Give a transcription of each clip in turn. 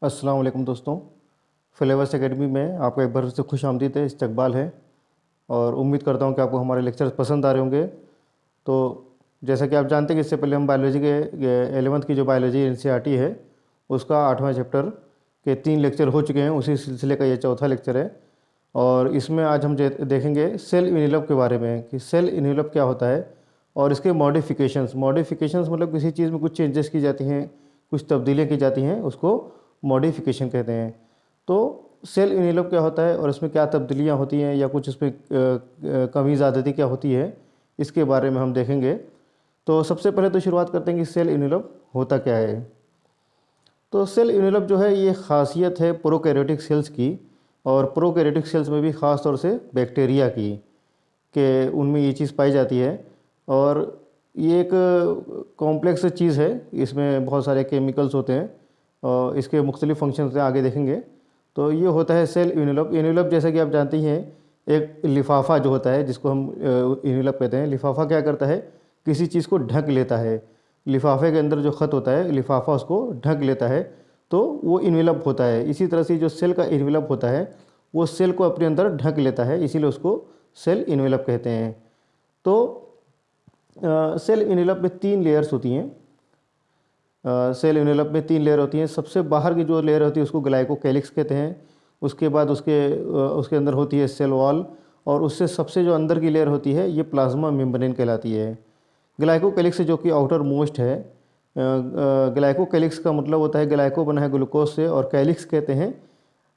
अस्सलाम वालेकुम दोस्तों। फ्लेवर्स एकेडमी में आपका एक बार फिर से खुश आमदीद है, इस्तकबाल है। और उम्मीद करता हूँ कि आपको हमारे लेक्चर्स पसंद आ रहे होंगे। तो जैसा कि आप जानते हैं कि इससे पहले हम बायोलॉजी के 11वीं की जो बायोलॉजी एनसीईआरटी है उसका 8वां चैप्टर के 3 लेक्चर हो चुके हैं। उसी सिलसिले का ये चौथा लेक्चर है। और इसमें आज हम देखेंगे सेल इन्वेलप के बारे में कि सेल इन्वेलप क्या होता है और इसके मॉडिफिकेशंस मतलब किसी चीज़ में कुछ चेंजेस की जाती हैं, कुछ तब्दीलियाँ की जाती हैं, उसको मॉडिफिकेशन कहते हैं। तो सेल इन्वेलप क्या होता है और इसमें क्या तब्दीलियाँ होती हैं या कुछ इसमें कमी ज़्यादती क्या होती है, इसके बारे में हम देखेंगे। तो सबसे पहले तो शुरुआत करते हैं कि सेल इन्वेलप होता क्या है। तो सेल इन्वेलप जो है ये खासियत है प्रोकैरियोटिक सेल्स की, और प्रोकैरियोटिक सेल्स में भी ख़ास तौर से बैक्टीरिया की, कि उनमें ये चीज़ पाई जाती है। और ये एक कॉम्प्लेक्स चीज़ है, इसमें बहुत सारे केमिकल्स होते हैं और इसके मुख्तलिफ फंक्शन से आगे देखेंगे। तो ये होता है सेल इन्वेलप। इन्वेलप जैसा कि आप जानते ही हैं, एक लिफाफा जो होता है जिसको हम इन्वेलप कहते हैं। लिफाफा क्या करता है, किसी चीज़ को ढक लेता है। लिफाफे के अंदर जो ख़त होता है, लिफाफा उसको ढक लेता है, तो वो इन्वेलप होता है। इसी तरह से जो सेल का इन्वेलप होता है वो सेल को अपने अंदर ढक लेता है, इसीलिए उसको सेल इन्वेलप कहते हैं। तो सेल इन्वेलप में 3 लेयर्स होती हैं। सेल इन्वेलप में 3 लेयर होती हैं। सबसे बाहर की जो लेयर होती है उसको ग्लाइकोकैलिक्स कहते हैं। उसके बाद उसके अंदर होती है सेल वॉल, और उससे सबसे जो अंदर की लेयर होती है ये प्लाज्मा मेम्ब्रेन कहलाती है। ग्लाइकोकैलिक्स जो कि आउटर मोस्ट है। ग्लाइकोकैलिक्स का मतलब होता है, ग्लाइको बना है ग्लूकोज से, और कैलिक्स कहते हैं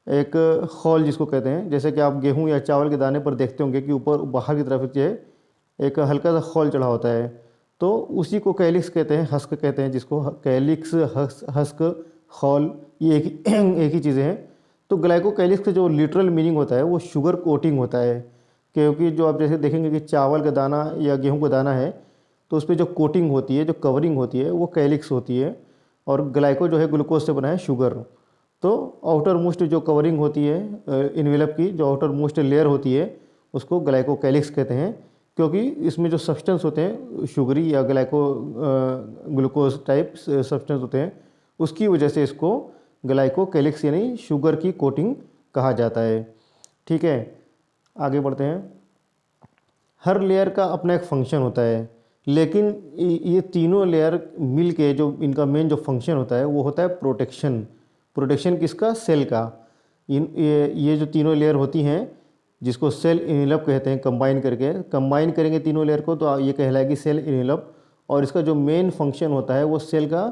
एक खौल जिसको कहते हैं। जैसे कि आप गेहूँ या चावल के दाने पर देखते होंगे कि ऊपर बाहर की तरफ जो है एक हल्का सा खौल चढ़ा होता है, तो उसी को कैलिक्स कहते हैं, हस्क कहते हैं जिसको। कैलिक्स, हस्क, खौल, ये एक ही चीज़ें हैं। तो ग्लाइकोकैलिक्स का जो लिटरल मीनिंग होता है वो शुगर कोटिंग होता है। क्योंकि जो आप जैसे देखेंगे कि चावल का दाना या गेहूं का दाना है, तो उस पर जो कोटिंग होती है, जो कवरिंग होती है, वो कैलिक्स होती है। और ग्लाइको जो है ग्लूकोज से बना है शुगर। तो आउटर मोस्ट जो कवरिंग होती है इन्वेलप की, जो आउटर मोस्ट लेयर होती है, उसको ग्लाइकोकैलिक्स कहते हैं। क्योंकि इसमें जो सब्सटेंस होते हैं शुगरी या ग्लूकोज टाइप सब्सटेंस होते हैं, उसकी वजह से इसको ग्लाइकोकैलिक्स यानी शुगर की कोटिंग कहा जाता है। ठीक है, आगे बढ़ते हैं। हर लेयर का अपना एक फंक्शन होता है, लेकिन ये तीनों लेयर मिल के जो इनका मेन जो फंक्शन होता है वो होता है प्रोटेक्शन। प्रोटेक्शन किसका? सेल का। ये जो तीनों लेयर होती हैं जिसको सेल इन्वेलप कहते हैं, कंबाइन करेंगे तीनों लेयर को तो ये कहलाएगी सेल इन्वेलप। और इसका जो मेन फंक्शन होता है वो सेल का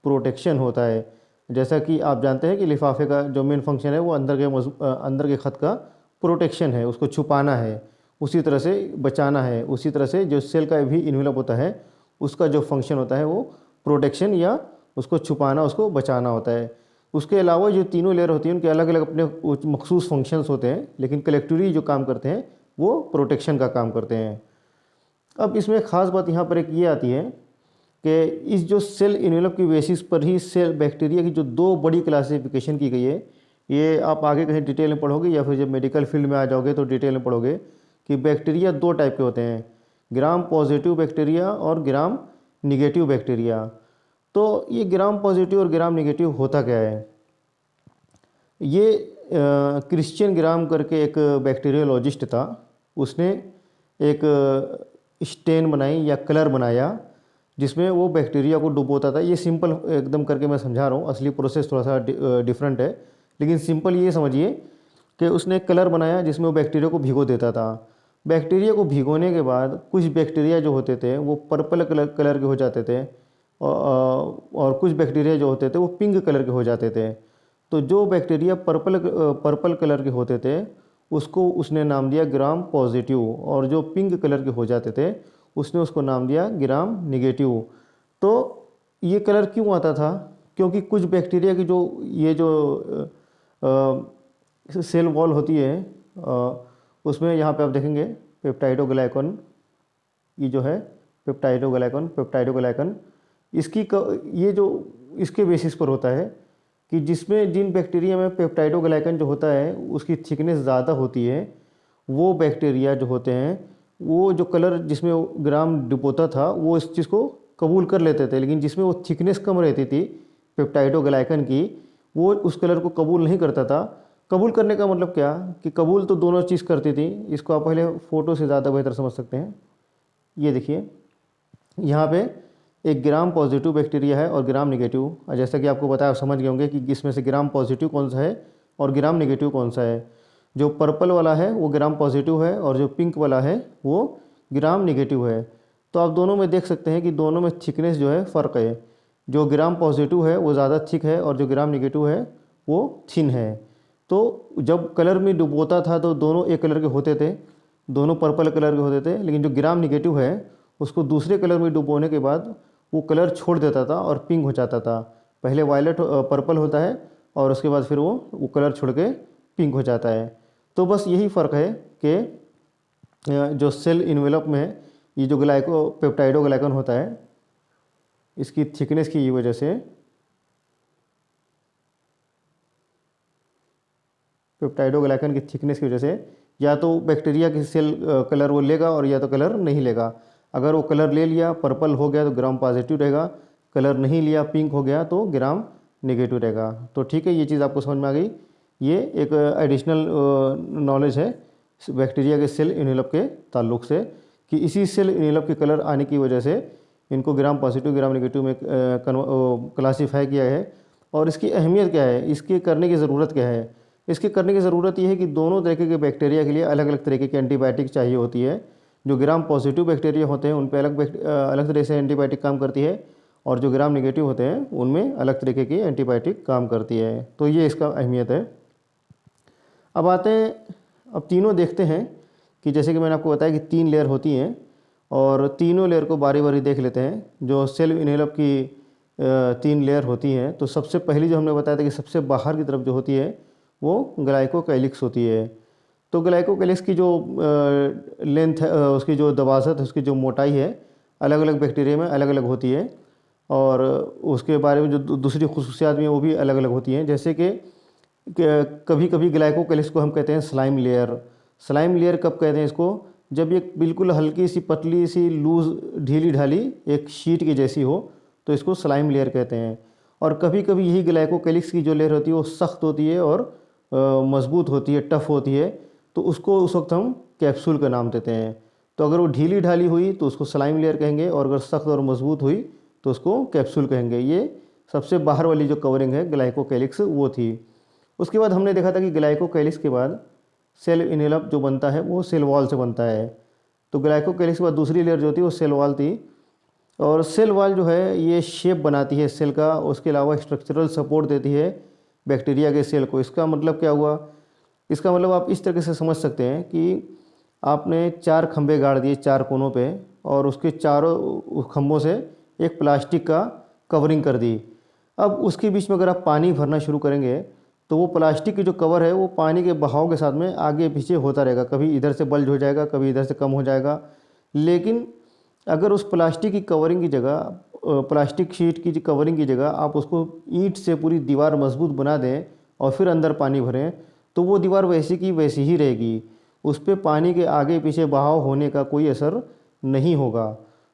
प्रोटेक्शन होता है। जैसा कि आप जानते हैं कि लिफाफे का जो मेन फंक्शन है वो अंदर के खत का प्रोटेक्शन है, उसको छुपाना है, उसी तरह से बचाना है। उसी तरह से जो सेल का भी इन्वेलप होता है उसका जो फंक्शन होता है वो प्रोटेक्शन या उसको छुपाना, उसको बचाना होता है। उसके अलावा जो तीनों लेयर होती हैं उनके अलग अलग अपने मखसूस फंक्शंस होते हैं, लेकिन कलेक्टिवली जो काम करते हैं वो प्रोटेक्शन का काम करते हैं। अब इसमें ख़ास बात यहाँ पर एक ये आती है कि इस जो सेल इन्वेलप की बेसिस पर ही सेल बैक्टीरिया की जो 2 बड़ी क्लासिफिकेशन की गई है, ये आप आगे कहीं डिटेल में पढ़ोगे या फिर जब मेडिकल फील्ड में आ जाओगे तो डिटेल में पढ़ोगे कि बैक्टीरिया 2 टाइप के होते हैं, ग्राम पॉजिटिव बैक्टीरिया और ग्राम निगेटिव बैक्टीरिया। तो ये ग्राम पॉजिटिव और ग्राम निगेटिव होता क्या है? ये क्रिश्चियन ग्राम करके एक बैक्टीरियोलॉजिस्ट था। उसने एक स्टेन बनाई या कलर बनाया जिसमें वो बैक्टीरिया को डुबोता था। ये सिंपल एकदम करके मैं समझा रहा हूँ, असली प्रोसेस थोड़ा सा डिफरेंट है, लेकिन सिंपल ये समझिए कि उसने एक कलर बनाया जिसमें वो बैक्टीरिया को भिगो देता था। बैक्टीरिया को भिगोने के बाद कुछ बैक्टीरिया जो होते थे वो पर्पल कलर के हो जाते थे, और कुछ बैक्टीरिया जो होते थे वो पिंक कलर के हो जाते थे। तो जो बैक्टीरिया पर्पल कलर के होते थे उसको उसने नाम दिया ग्राम पॉजिटिव, और जो पिंक कलर के हो जाते थे उसने उसको नाम दिया ग्राम निगेटिव। तो ये कलर क्यों आता था? क्योंकि कुछ बैक्टीरिया की जो ये जो सेल वॉल होती है उसमें यहाँ पे आप देखेंगे पेप्टाइडोग्लाइकन, ये जो है पेप्टाइडोग्लाइकन ये जो इसके बेसिस पर होता है कि जिन बैक्टीरिया में पेप्टाइडोग्लाइकन जो होता है उसकी थिकनेस ज़्यादा होती है, वो बैक्टीरिया जो होते हैं वो जो कलर जिसमें ग्राम डिपोता था वो इस चीज़ को कबूल कर लेते थे। लेकिन जिसमें वो थिकनेस कम रहती थी पेप्टाइडोग्लाइकन की, वो उस कलर को कबूल नहीं करता था। कबूल करने का मतलब क्या कि कबूल तो दोनों चीज़ करती थी। इसको आप पहले फ़ोटो से ज़्यादा बेहतर समझ सकते हैं। ये देखिए, यहाँ पे एक ग्राम पॉजिटिव बैक्टीरिया है और ग्राम नेगेटिव। और जैसा कि आपको बताया, आप समझ गए होंगे कि इसमें से ग्राम पॉजिटिव कौन सा है और ग्राम नेगेटिव कौन सा है। जो पर्पल वाला है वो ग्राम पॉजिटिव है और जो पिंक वाला है वो ग्राम नेगेटिव है। तो आप दोनों में देख सकते हैं कि दोनों में थिकनेस जो है फ़र्क है। जो ग्राम पॉजिटिव है वो ज़्यादा थिक है और जो ग्राम नेगेटिव है वो थिन है। तो जब कलर में डुबोता था तो दोनों एक कलर के होते थे, दोनों पर्पल कलर के होते थे। लेकिन जो ग्राम नेगेटिव है उसको दूसरे कलर में डुबोने के बाद वो कलर छोड़ देता था और पिंक हो जाता था। पहले वायलेट पर्पल होता है और उसके बाद फिर वो कलर छोड़ के पिंक हो जाता है। तो बस यही फ़र्क है कि जो सेल इन्वेलप में ये जो पेप्टाइडोग्लाइकन होता है, इसकी थिकनेस की वजह से, पेप्टाइडोग्लाइकन की थिकनेस की वजह से या तो बैक्टीरिया की सेल कलर वो लेगा और या तो कलर नहीं लेगा। अगर वो कलर ले लिया, पर्पल हो गया तो ग्राम पॉजिटिव रहेगा, कलर नहीं लिया, पिंक हो गया तो ग्राम नेगेटिव रहेगा। तो ठीक है, ये चीज़ आपको समझ में आ गई। ये एक एडिशनल नॉलेज है बैक्टीरिया के सेल इन्वेलप के ताल्लुक से, कि इसी सेल इन्वेलप के कलर आने की वजह से इनको ग्राम पॉजिटिव ग्राम नेगेटिव में क्लासीफाई किया है। और इसकी अहमियत क्या है, इसके करने की ज़रूरत क्या है? इसके करने की ज़रूरत ये है कि दोनों तरीके के बैक्टीरिया के लिए अलग अलग तरीके की एंटीबायोटिक चाहिए होती है। जो ग्राम पॉजिटिव बैक्टीरिया होते हैं उन पर अलग तरह से एंटीबायोटिक काम करती है और जो ग्राम नेगेटिव होते हैं उनमें अलग तरीके की एंटीबायोटिक काम करती है। तो ये इसका अहमियत है। अब आते हैं, अब तीनों देखते हैं कि जैसे कि मैंने आपको बताया कि 3 लेयर होती हैं और तीनों लेयर को बारी बारी देख लेते हैं। जो सेल इन्वेलप की 3 लेयर होती हैं, तो सबसे पहली जो हमने बताया था कि सबसे बाहर की तरफ जो होती है वो ग्लाइकोकैलिक्स होती है। तो ग्लाइकोकैलिक्स की जो लेंथ है, उसकी जो दबासत है, उसकी जो मोटाई है, अलग अलग बैक्टीरिया में अलग अलग होती है और उसके बारे में जो दूसरी खुसूसियात भी हैं वो भी अलग अलग होती हैं। जैसे कि कभी कभी ग्लाइकोकैलिक्स को हम कहते हैं स्लाइम लेयर। स्लाइम लेयर कब कहते हैं इसको? जब ये बिल्कुल हल्की सी पतली सी लूज ढीली ढाली एक शीट की जैसी हो तो इसको स्लाइम लेयर कहते हैं। और कभी कभी यही ग्लाइकोकैलिक्स की जो लेयर होती है वो सख्त होती है और मजबूत होती है, टफ होती है, तो उसको उस वक्त हम कैप्सूल का नाम देते हैं। तो अगर वो ढीली ढाली हुई तो उसको स्लाइम लेयर कहेंगे और अगर सख्त और मजबूत हुई तो उसको कैप्सूल कहेंगे। ये सबसे बाहर वाली जो कवरिंग है ग्लाइकोकैलिक्स वो थी। उसके बाद हमने देखा था कि ग्लाइकोकैलिक्स के बाद सेल इन्वेलप जो बनता है वो सेल वॉल से बनता है। तो ग्लाइकोकैलिक्स के बाद दूसरी लेयर जो थी वो सेल वॉल थी। और सेल वॉल जो है ये शेप बनाती है सेल का, उसके अलावा स्ट्रक्चरल सपोर्ट देती है बैक्टीरिया के सेल को। इसका मतलब क्या हुआ? इसका मतलब आप इस तरीके से समझ सकते हैं कि आपने 4 खंभे गाड़ दिए 4 कोनों पे और उसके चारों खंभों से एक प्लास्टिक का कवरिंग कर दी। अब उसके बीच में अगर आप पानी भरना शुरू करेंगे तो वो प्लास्टिक की जो कवर है वो पानी के बहाव के साथ में आगे पीछे होता रहेगा, कभी इधर से बल्ज हो जाएगा, कभी इधर से कम हो जाएगा। लेकिन अगर उस प्लास्टिक की कवरिंग की जगह, प्लास्टिक शीट की कवरिंग की जगह आप उसको ईंट से पूरी दीवार मजबूत बना दें और फिर अंदर पानी भरें तो वो दीवार वैसी की वैसी ही रहेगी, उस पर पानी के आगे पीछे बहाव होने का कोई असर नहीं होगा।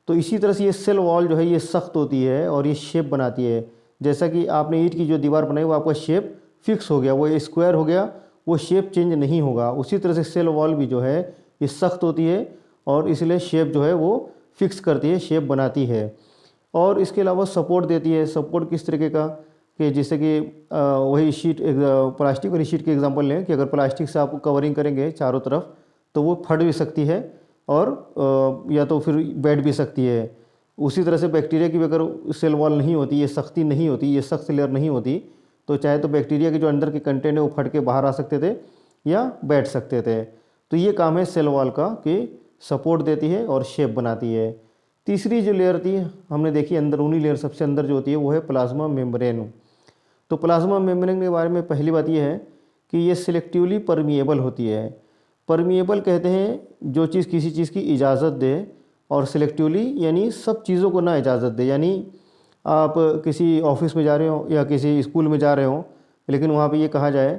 तो इसी तरह से ये सेल वॉल जो है ये सख्त होती है और ये शेप बनाती है। जैसा कि आपने ईंट की जो दीवार बनाई वो आपका शेप फिक्स हो गया, वो स्क्वायर हो गया, वो शेप चेंज नहीं होगा। उसी तरह से सेल वॉल भी जो है ये सख्त होती है और इसलिए शेप जो है वो फिक्स करती है, शेप बनाती है। और इसके अलावा सपोर्ट देती है। सपोर्ट किस तरीके का कि जैसे कि वही शीट, प्लास्टिक वाली शीट की एग्जांपल लें कि अगर प्लास्टिक से आप कवरिंग करेंगे चारों तरफ तो वो फट भी सकती है और या तो फिर बैठ भी सकती है। उसी तरह से बैक्टीरिया की भी अगर सेल वॉल नहीं होती, ये सख्ती नहीं होती, ये सख्त लेयर नहीं होती, तो चाहे तो बैक्टीरिया के जो अंदर के कंटेंट है वो फट के बाहर आ सकते थे या बैठ सकते थे। तो ये काम है सेल वॉल का कि सपोर्ट देती है और शेप बनाती है। तीसरी जो लेयर थी हमने देखी अंदरूनी लेयर, सबसे अंदर जो होती है वो है प्लाज्मा मेम्ब्रेन। तो प्लाज्मा मेम्ब्रेन के बारे में पहली बात ये है कि ये सिलेक्टिवली परमिएबल होती है। परमिएबल कहते हैं जो चीज़ किसी चीज़ की इजाज़त दे, और सिलेक्टिवली यानी सब चीज़ों को ना इजाज़त दे। यानी आप किसी ऑफिस में जा रहे हो या किसी स्कूल में जा रहे हो, लेकिन वहाँ पे ये कहा जाए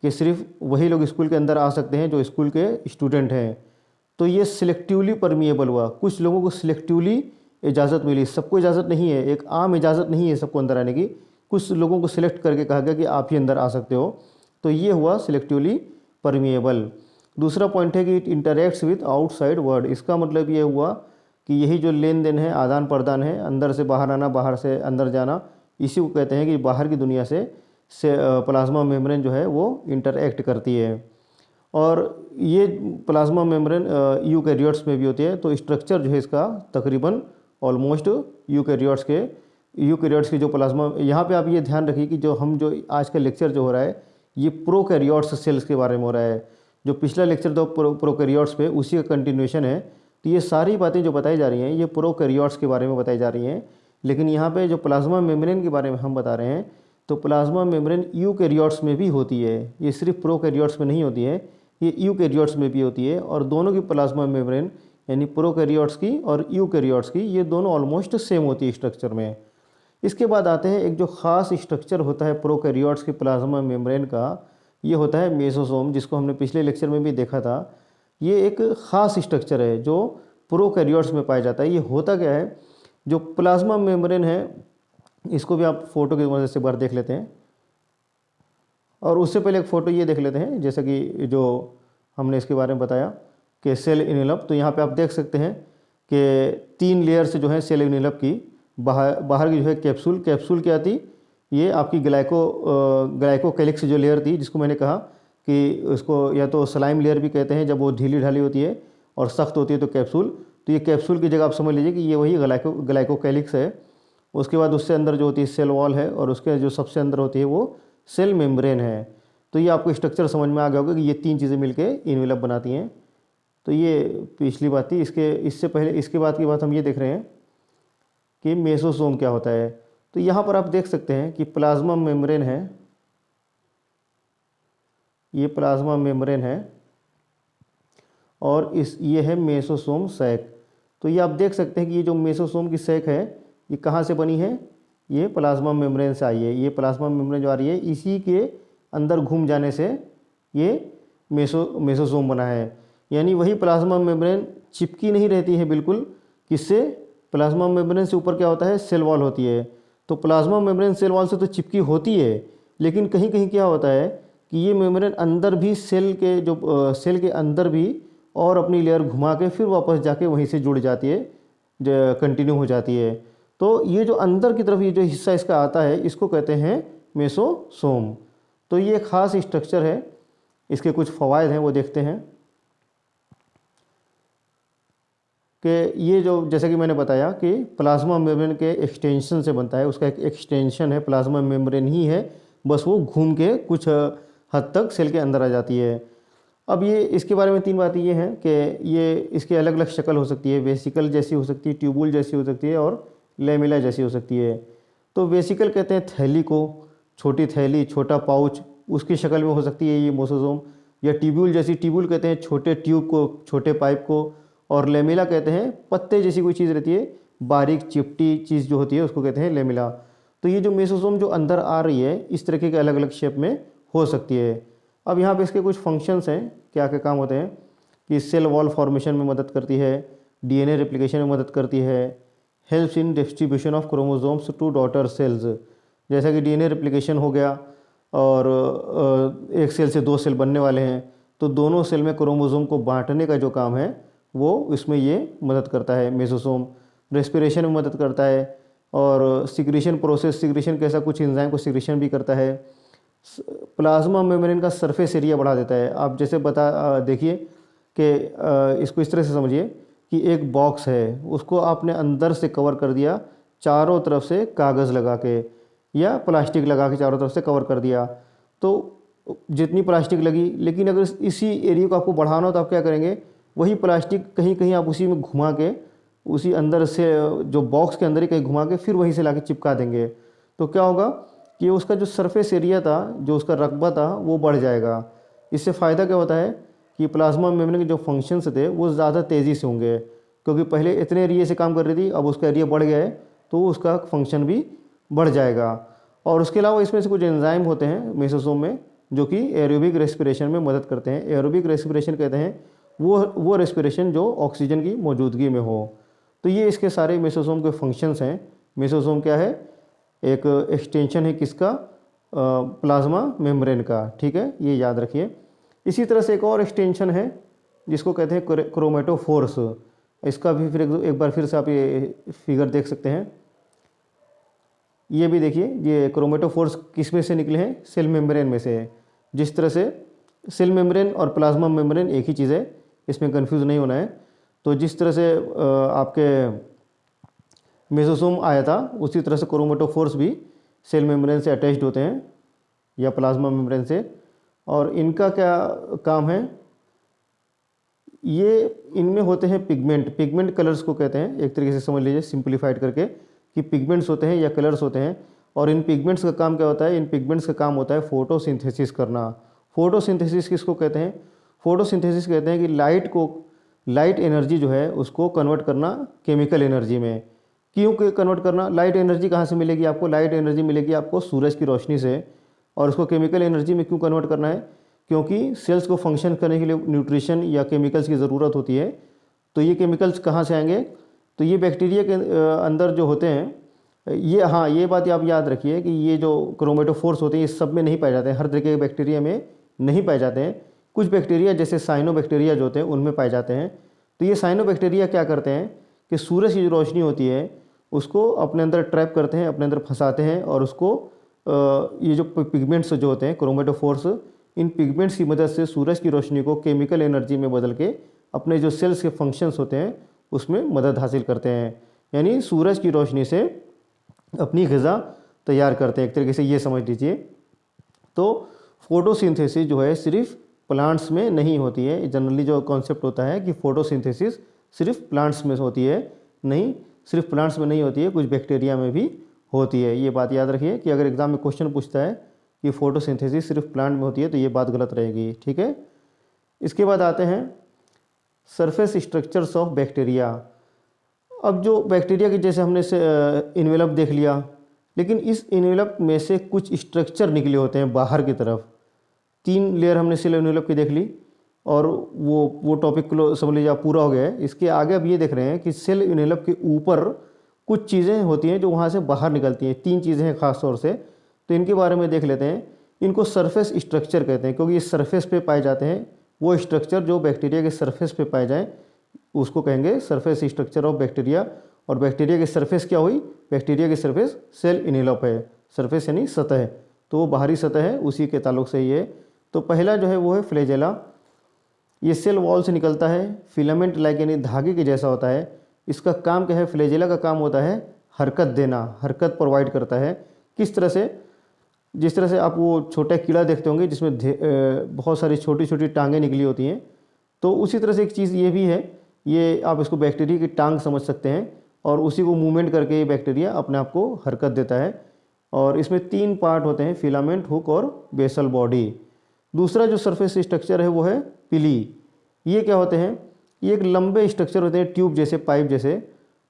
कि सिर्फ वही लोग स्कूल के अंदर आ सकते हैं जो स्कूल के स्टूडेंट हैं, तो ये सिलेक्टिवली परमिएबल हुआ। कुछ लोगों को सिलेक्टिवली इजाज़त मिली, सबको इजाज़त नहीं है, एक आम इजाज़त नहीं है सबको अंदर आने की, कुछ लोगों को सिलेक्ट करके कहा गया कि आप ही अंदर आ सकते हो। तो ये हुआ सिलेक्टिवली परमिएबल। दूसरा पॉइंट है कि it interacts with outside world. इसका मतलब ये हुआ कि यही जो लेन देन है, आदान प्रदान है, अंदर से बाहर आना, बाहर से अंदर जाना, इसी को कहते हैं कि बाहर की दुनिया से प्लाज्मा मेम्ब्रेन जो है वो इंटरएक्ट करती है। और ये प्लाज्मा मेम्ब्रेन यूकैरियोट्स में भी होती है। तो स्ट्रक्चर जो है इसका तकरीबन ऑलमोस्ट यूकैरियोट्स की जो प्लाज्मा, यहाँ पे आप ये ध्यान रखिए कि जो आज का लेक्चर जो हो रहा है ये प्रोकैरियोट्स सेल्स के बारे में हो रहा है। जो पिछला लेक्चर था प्रोकैरियोट्स पे, उसी का कंटिन्यूएशन है। तो ये सारी बातें जो बताई जा रही हैं ये प्रोकैरियोट्स के बारे में बताई जा रही हैं। लेकिन यहाँ पे जो प्लाज्मा मेम्ब्रेन के बारे में हम बता रहे हैं, तो प्लाज्मा मेम्ब्रेन यूकैरियोट्स में भी होती है। ये सिर्फ प्रोकैरियोट्स में नहीं होती है, ये यूकैरियोट्स में भी होती है। और दोनों की प्लाज्मा मेम्ब्रेन यानी प्रोकैरियोट्स की और यूकैरियोट्स की, ये दोनों ऑलमोस्ट सेम होती है स्ट्रक्चर में। इसके बाद आते हैं एक जो ख़ास स्ट्रक्चर होता है प्रोकैरियोट्स के प्लाज्मा मेम्ब्रेन का, ये होता है मेसोसोम, जिसको हमने पिछले लेक्चर में भी देखा था। ये एक ख़ास स्ट्रक्चर है जो प्रोकैरियोट्स में पाया जाता है। ये होता क्या है, जो प्लाज्मा मेम्ब्रेन है, इसको भी आप फोटो की मदद से बार देख लेते हैं। और उससे पहले एक फ़ोटो ये देख लेते हैं, जैसा कि जो हमने इसके बारे में बताया कि सेल इनवेलप। तो यहाँ पे आप देख सकते हैं कि 3 लेयर से जो है सेल इनवेलप की बाहर की जो है कैप्सूल क्या थी, ये आपकी ग्लाइकोकैलिक्स जो लेयर थी, जिसको मैंने कहा कि उसको या तो स्लाइम लेयर भी कहते हैं जब वो ढीली ढाली होती है, और सख्त होती है तो कैप्सूल। तो ये कैप्सूल की जगह आप समझ लीजिए कि ये वही ग्लाइकोकैलिक्स है। उसके बाद उससे अंदर जो होती है सेल वॉल है, और उसके जो सबसे अंदर होती है वो सेल मेम्ब्रेन है। तो ये आपको स्ट्रक्चर समझ में आ गया होगा कि ये 3 चीज़ें मिलके इनवेलप बनाती हैं। तो ये पिछली बात थी। इससे पहले इसके बाद की बात हम ये देख रहे हैं कि मेसोसोम क्या होता है। तो यहाँ पर आप देख सकते हैं कि प्लाज्मा मेम्ब्रेन है, ये प्लाज्मा मेम्ब्रेन है, और ये है मेसोसोम सैक। तो ये आप देख सकते हैं कि ये जो मेसोसोम की सैक है ये कहाँ से बनी है, ये प्लाज्मा मेम्ब्रेन से आई है। ये प्लाज्मा मेम्ब्रेन जो आ रही है, इसी के अंदर घूम जाने से ये मेसोसोम बना है। यानी वही प्लाज्मा मेम्ब्रेन चिपकी नहीं रहती है बिल्कुल, किससे, प्लाज्मा मेम्ब्रेन से ऊपर क्या होता है, सेल वॉल होती है। तो प्लाज्मा मेम्ब्रेन सेल वॉल से तो चिपकी होती है, लेकिन कहीं कहीं क्या होता है कि ये मेम्ब्रेन अंदर भी सेल के अंदर भी और अपनी लेयर घुमा के फिर वापस जाके वहीं से जुड़ जाती है, कंटिन्यू हो जाती है। तो ये जो अंदर की तरफ ये जो हिस्सा इसका आता है, इसको कहते हैं मेसोसोम। तो ये खास स्ट्रक्चर है। इसके कुछ फ़वाइद हैं वो देखते हैं कि ये जो, जैसा कि मैंने बताया कि प्लाज्मा मेम्ब्रेन के एक्सटेंशन से बनता है, उसका एक एक्सटेंशन है, प्लाज्मा मेम्ब्रेन ही है, बस वो घूम के कुछ हद तक सेल के अंदर आ जाती है। अब ये इसके बारे में 3 बातें ये हैं कि ये इसकी अलग अलग शक्ल हो सकती है, वेसिकल जैसी हो सकती है, ट्यूबुल जैसी हो सकती है, और लेमिला जैसी हो सकती है। तो वेसिकल कहते हैं थैली को, छोटी थैली, छोटा पाउच, उसकी शक्ल में हो सकती है ये मेसोसोम। या ट्यूब्यूल जैसी, ट्यूब्यूल कहते हैं छोटे ट्यूब को, छोटे पाइप को। और लेमिला कहते हैं पत्ते जैसी कोई चीज़ रहती है, बारीक चिपटी चीज़ जो होती है, उसको कहते हैं लेमिला। तो ये जो मेसोसोम जो अंदर आ रही है, इस तरीके के अलग अलग शेप में हो सकती है। अब यहाँ पे इसके कुछ फंक्शंस हैं, क्या क्या काम होते हैं कि सेल वॉल फॉर्मेशन में मदद करती है, डीएनए रेप्लिकेशन में मदद करती है, helps in distribution of chromosomes to daughter cells. जैसा कि डीएनए रेप्लिकेशन हो गया और एक सेल से 2 सेल बनने वाले हैं, तो दोनों सेल में क्रोमोसोम को बांटने का जो काम है वो इसमें ये मदद करता है मेसोसोम। रेस्पिरेशन में मदद करता है, और सिक्रीशन प्रोसेस, सिक्रीशन कैसा कुछ एंजाइम को सिक्रीशन भी करता है। प्लाज्मा मेम्ब्रेन का सरफेस एरिया बढ़ा देता है। आप जैसे देखिए कि इसको इस तरह से समझिए कि एक बॉक्स है, उसको आपने अंदर से कवर कर दिया चारों तरफ से कागज़ लगा के या प्लास्टिक लगा के चारों तरफ से कवर कर दिया। तो जितनी प्लास्टिक लगी, लेकिन अगर इसी एरिया को आपको बढ़ाना हो तो आप क्या करेंगे, वही प्लास्टिक कहीं कहीं आप उसी में घुमा के, उसी अंदर से जो बॉक्स के अंदर ही कहीं घुमा के फिर वहीं से लाके चिपका देंगे। तो क्या होगा कि उसका जो सरफेस एरिया था, जो उसका रकबा था, वो बढ़ जाएगा। इससे फ़ायदा क्या होता है कि प्लाज्मा मेम्ब्रेन के जो फंक्शंस थे वो ज़्यादा तेज़ी से होंगे, क्योंकि पहले इतने एरिया से काम कर रही थी, अब उसका एरिया बढ़ गया है तो उसका फंक्शन भी बढ़ जाएगा। और उसके अलावा इसमें से कुछ एंजाइम होते हैं मेसोसोम में जो कि एरोबिक रेस्पिरेशन में मदद करते हैं। एरोबिक रेस्पिरेशन कहते हैं वो रेस्पिरेशन जो ऑक्सीजन की मौजूदगी में हो। तो ये इसके सारे मेसोसोम के फंक्शंस हैं। मेसोसोम क्या है, एक एक्सटेंशन है किसका, प्लाज्मा मेम्ब्रेन का, ठीक है, ये याद रखिए। इसी तरह से एक और एक्सटेंशन है जिसको कहते हैं क्रोमेटोफोर्स। इसका भी फिर एक बार फिर से आप ये फिगर देख सकते हैं। ये भी देखिए, ये क्रोमेटोफोर्स किस में से निकले हैं, सेल मेम्ब्रेन में से है। जिस तरह से सेल मेम्ब्रेन और प्लाज्मा मेम्ब्रेन एक ही चीज़ है, इसमें कंफ्यूज नहीं होना है। तो जिस तरह से आपके मेसोसोम आया था, उसी तरह से क्रोमेटोफोर्स भी सेल मेम्ब्रेन से अटैच्ड होते हैं या प्लाज्मा मेम्ब्रेन से। और इनका क्या काम है, ये इनमें होते हैं पिगमेंट। पिगमेंट कलर्स को कहते हैं, एक तरीके से समझ लीजिए सिंप्लीफाइड करके कि पिगमेंट्स होते हैं या कलर्स होते हैं। और इन पिगमेंट्स का काम क्या होता है, इन पिगमेंट्स का काम होता है फोटोसिंथेसिस करना। फोटोसिंथेसिस किसको कहते हैं, फोटोसिंथेसिस कहते हैं कि लाइट एनर्जी जो है उसको कन्वर्ट करना केमिकल एनर्जी में। क्यों कन्वर्ट करना, लाइट एनर्जी कहाँ से मिलेगी आपको, लाइट एनर्जी मिलेगी आपको सूरज की रोशनी से। और उसको केमिकल एनर्जी में क्यों कन्वर्ट करना है, क्योंकि सेल्स को फंक्शन करने के लिए न्यूट्रिशन या केमिकल्स की ज़रूरत होती है। तो ये केमिकल्स कहाँ से आएंगे, तो ये बैक्टीरिया के अंदर जो होते हैं, ये, हाँ, ये बात आप याद रखिए कि ये जो क्रोमेटोफोर्स होते हैं ये सब में नहीं पाए जाते हैं, हर तरीके के बैक्टीरिया में नहीं पाए जाते हैं। कुछ बैक्टीरिया जैसे साइनोबैक्टीरिया जो होते हैं उनमें पाए जाते हैं। तो ये साइनोबैक्टीरिया क्या करते हैं कि सूरज की जो रोशनी होती है उसको अपने अंदर ट्रैप करते हैं, अपने अंदर फंसाते हैं, और उसको ये जो पिगमेंट्स जो होते हैं क्रोमेटोफोर्स, इन पिगमेंट्स की मदद से सूरज की रोशनी को केमिकल एनर्जी में बदल के अपने जो सेल्स के फंक्शंस होते हैं उसमें मदद हासिल करते हैं। यानी सूरज की रोशनी से अपनी ग़िज़ा तैयार करते हैं, एक तरीके से ये समझ लीजिए। तो फोटोसिंथेसिस जो है सिर्फ प्लांट्स में नहीं होती है। जनरली जो कॉन्सेप्ट होता है कि फोटोसिंथेसिस सिर्फ प्लांट्स में होती है, नहीं, सिर्फ प्लांट्स में नहीं होती है, कुछ बैक्टीरिया में भी होती है। ये बात याद रखिए कि अगर एग्जाम में क्वेश्चन पूछता है कि फोटोसिंथेसिस सिर्फ प्लांट में होती है तो ये बात गलत रहेगी, ठीक है। इसके बाद आते हैं सरफेस स्ट्रक्चर्स ऑफ बैक्टीरिया। अब जो बैक्टीरिया की जैसे हमने से इन्वेलप देख लिया, लेकिन इस इन्वेलप में से कुछ स्ट्रक्चर निकले होते हैं बाहर की तरफ। 3 लेयर हमने सेल इन्वेलप की देख ली और वो टॉपिक को समझ लीजिए आप पूरा हो गया है। इसके आगे अब ये देख रहे हैं कि सेल इन्वेलप के ऊपर कुछ चीज़ें होती हैं जो वहाँ से बाहर निकलती हैं। 3 चीज़ें हैं ख़ास तौर से, तो इनके बारे में देख लेते हैं। इनको सरफेस स्ट्रक्चर कहते हैं क्योंकि ये सरफेस पे पाए जाते हैं। वो स्ट्रक्चर जो बैक्टीरिया के सरफेस पे पाए जाएँ उसको कहेंगे सरफेस स्ट्रक्चर ऑफ बैक्टीरिया। और बैक्टीरिया की सरफेस क्या हुई, बैक्टीरिया की सरफेस सेल इन्वेलप है। सरफेस यानी सतह, तो वो बाहरी सतह है, उसी के ताल्लुक से ये। तो पहला जो है वो है फ्लैजेला। ये सेल वॉल से निकलता है, फिलामेंट लाइक यानी धागे के जैसा होता है। इसका काम क्या है, फ्लैजेला का काम होता है हरकत देना, हरकत प्रोवाइड करता है। किस तरह से, जिस तरह से आप वो छोटा कीड़ा देखते होंगे जिसमें बहुत सारी छोटी छोटी टांगें निकली होती हैं, तो उसी तरह से एक चीज़ ये भी है। ये आप इसको बैक्टीरिया की टांग समझ सकते हैं और उसी को मूवमेंट करके ये बैक्टीरिया अपने आप को हरकत देता है। और इसमें 3 पार्ट होते हैं, फिलामेंट, हुक और बेसल बॉडी। दूसरा जो सरफेस स्ट्रक्चर है वो है पिली। ये क्या होते हैं, ये एक लंबे स्ट्रक्चर होते हैं, ट्यूब जैसे, पाइप जैसे।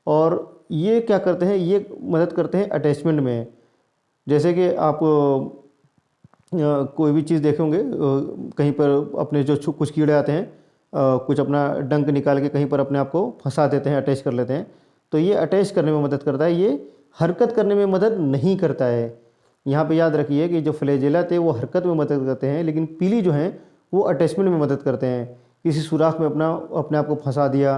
और ये क्या करते हैं, ये मदद करते हैं अटैचमेंट में। जैसे कि आप कोई भी चीज़ देखेंगे, कहीं पर अपने जो कुछ कीड़े आते हैं, कुछ अपना डंक निकाल के कहीं पर अपने आप को फंसा देते हैं, अटैच कर लेते हैं। तो ये अटैच करने में मदद करता है, ये हरकत करने में मदद नहीं करता है। यहाँ पे याद रखिए कि जो फ्लैजेला थे वो हरकत में मदद करते हैं, लेकिन पीली जो हैं वो अटैचमेंट में मदद करते हैं। किसी सुराख में अपने आप को फंसा दिया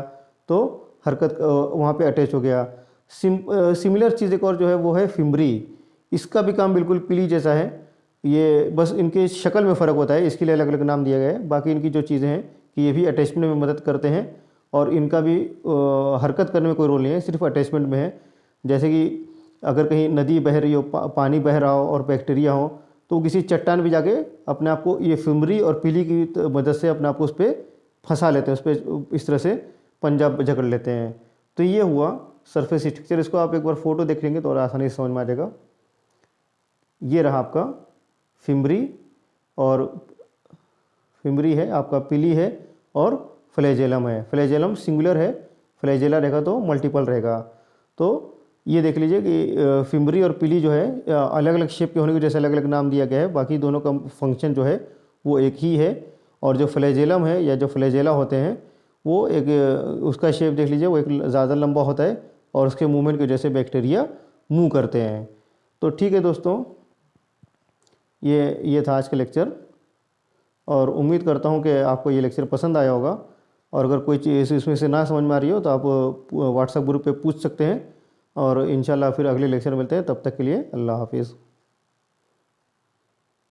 तो हरकत वहाँ पे अटैच हो गया। सिमिलर चीज़ एक और जो है वो है फिम्बरी। इसका भी काम बिल्कुल पीली जैसा है, ये बस इनके शक्ल में फ़र्क होता है, इसके लिए अलग अलग नाम दिया गया है। बाकी इनकी जो चीज़ें हैं कि ये भी अटैचमेंट में मदद करते हैं और इनका भी हरकत करने में कोई रोल नहीं है, सिर्फ अटैचमेंट में है। जैसे कि अगर कहीं नदी बह रही हो, पानी बह रहा हो और बैक्टीरिया हो, तो किसी चट्टान पे जाके अपने आप को ये फिम्बरी और पीली की मदद से अपने आप को उस पर फंसा लेते हैं, उस पर इस तरह से पंजा जकड़ लेते हैं। तो ये हुआ सरफेस स्ट्रक्चर। इसको आप एक बार फोटो देख लेंगे तो और आसानी से समझ में आ जाएगा। ये रहा आपका फिम्बरी, और फिम्बरी है आपका, पीली है, और फ्लैजेलम है। फ्लैजेलम सिंगुलर है, फ्लैजेला रहेगा तो मल्टीपल रहेगा। तो ये देख लीजिए कि फिम्बरी और पीली जो है अलग अलग शेप के होने की वजह से अलग अलग नाम दिया गया है, बाकी दोनों का फंक्शन जो है वो एक ही है। और जो फ्लैजेलम है या जो फ्लैजेला होते हैं वो एक, उसका शेप देख लीजिए, वो एक ज़्यादा लंबा होता है और उसके मूवमेंट की वजह से बैक्टीरिया मूव करते हैं। तो ठीक है दोस्तों, ये था आज का लेक्चर, और उम्मीद करता हूँ कि आपको ये लेक्चर पसंद आया होगा। और अगर कोई चीज़ इसमें से ना समझ में आ रही हो तो आप व्हाट्सएप ग्रुप पे पूछ सकते हैं, और इंशाल्लाह फिर अगले लेक्चर मिलते हैं। तब तक के लिए अल्लाह हाफिज़।